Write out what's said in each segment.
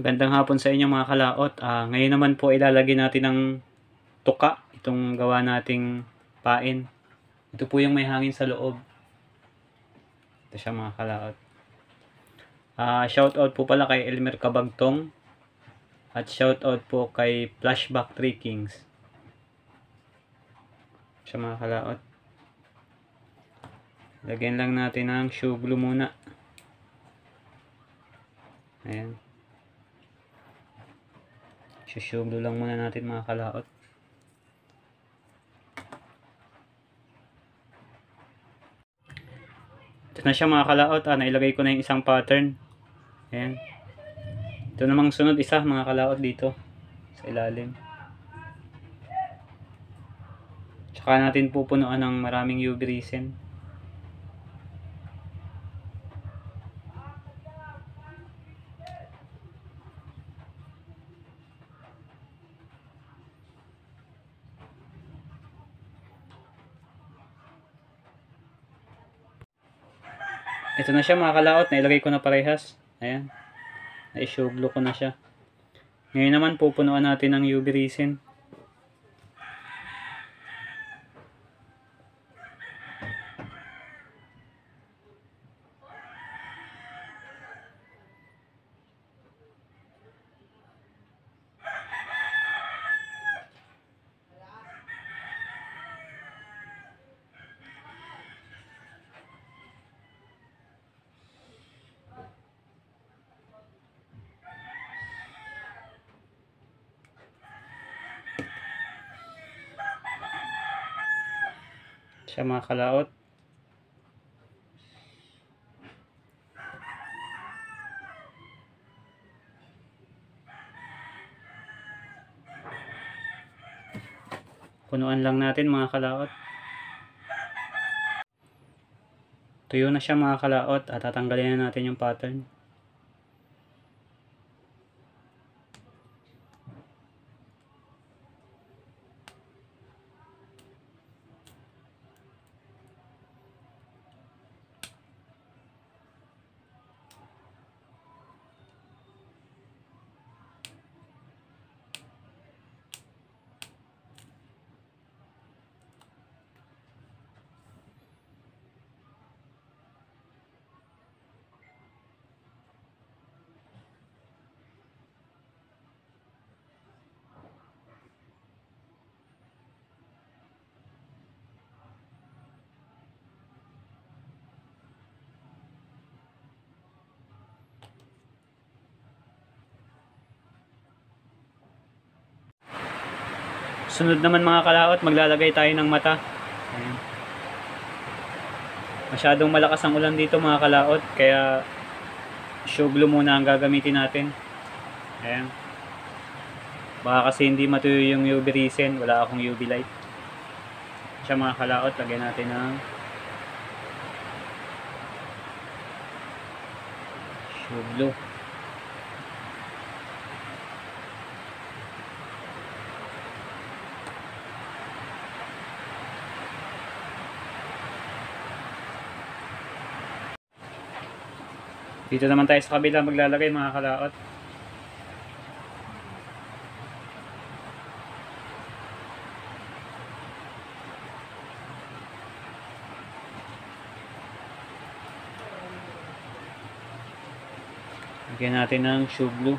Magandang hapon sa inyo mga kalaot. Ngayon naman po ilalagay natin ng tuka, itong gawa nating pain. Ito po yung may hangin sa loob. Ito siya mga kalaot. Shout out po pala kay Elmer Cabagtong. At shout out po kay Flashback 3 Kings. Ito siya mga kalaot. Lagyan lang natin ng shoe glue muna. Ayan. Shoe glue lang muna natin mga kalaot. Ito na siya mga kalaot. Nailagay ko na yung isang pattern. Ayan. Ito namang sunod isa mga kalaot dito sa ilalim. Tsaka natin pupunuan ng maraming UV resin. Ito na siya mga kalaot, nailagay ko na parehas. Ayan. Na-shoe glue ko na siya. Ngayon naman pupunuan natin ng UV resin. Siya mga kalaot. Punuan lang natin mga kalaot. Tuyo na siya mga kalaot at tatanggalin na natin yung pattern. Sunod naman mga kalaot, maglalagay tayo ng mata. Ayan. Masyadong malakas ang ulan dito mga kalaot, kaya shoe glue muna ang gagamitin natin. Ayan. Baka kasi hindi matuyo yung UV resin, wala akong UV light. Siya mga kalaot, lagyan natin ng shoe glue. Dito naman tayo sa kabila maglalagay mga kalaot. Lagyan natin ng shoe glue.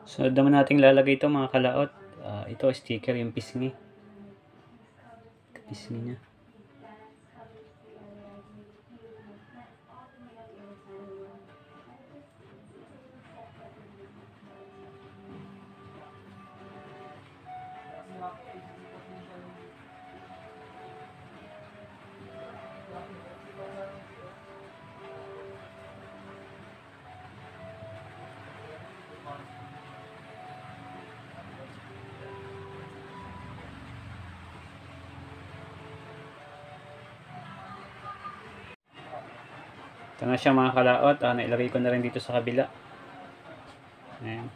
Sunod naman natin lalagay ito mga kalaot. Ito sticker yung pisngi. Pisngi niya. Ito na siya mga kalaot. Nailagay ko na rin dito sa kabila. Ayan.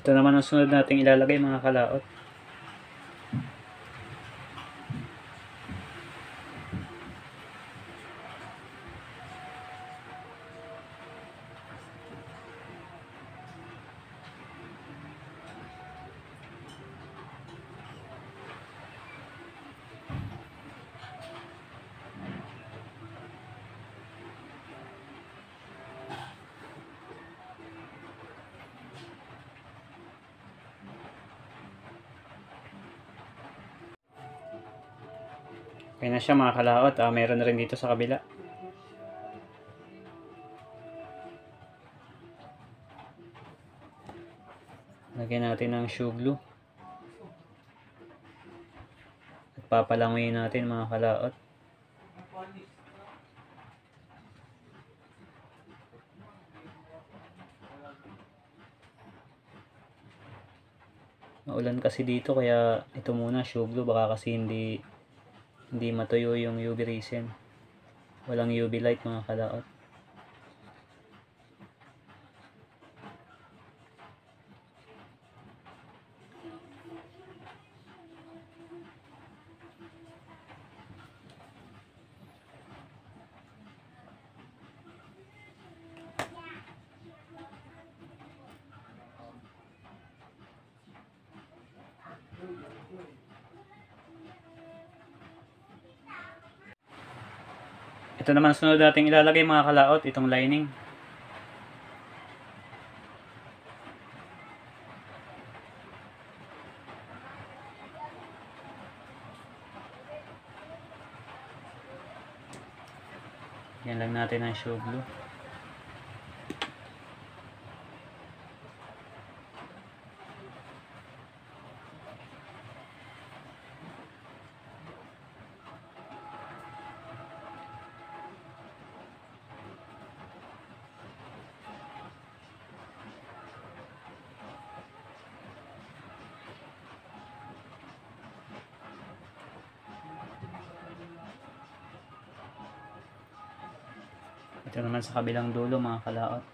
Ito naman ang sunod nating ilalagay mga kalaot. Okay na siya mga kalaot. Meron na rin dito sa kabila. Lagyan natin ng shoe glue. At papalangoyin natin mga kalaot. Maulan kasi dito kaya ito muna shoe glue. Baka kasi hindi matuyo yung UV resin. Walang UV light mga kalaot. Ito naman sunod nating ilalagay mga kalaot, itong lining. Yan lang natin ang shoe glue. Ito naman sa kabilang dulo mga kalaot.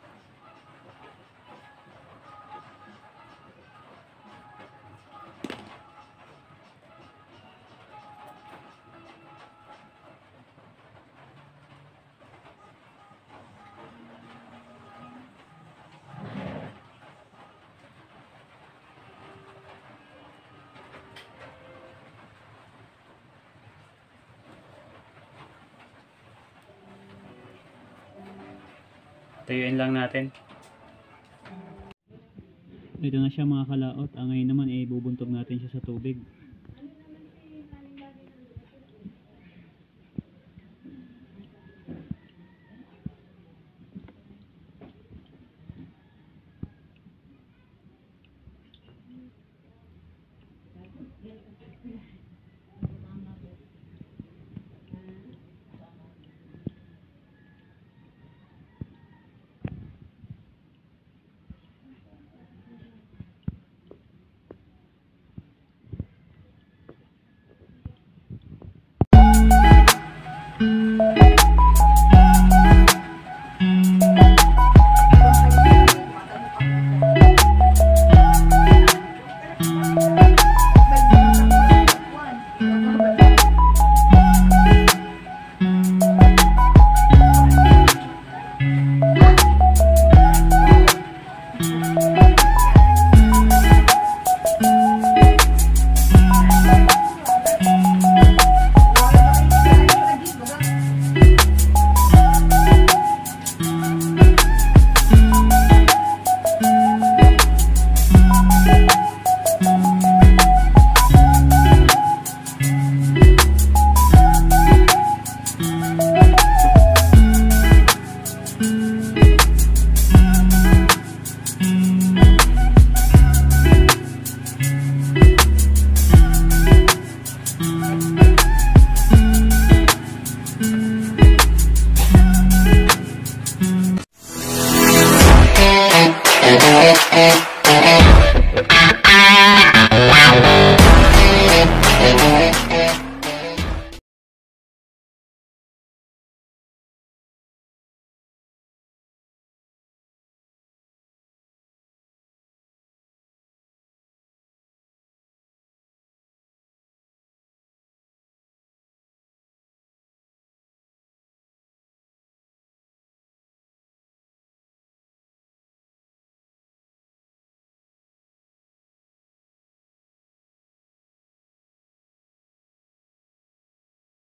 Tuyuin lang natin. Ito na siya mga kalaot. Ngayon naman bubuntog natin siya sa tubig.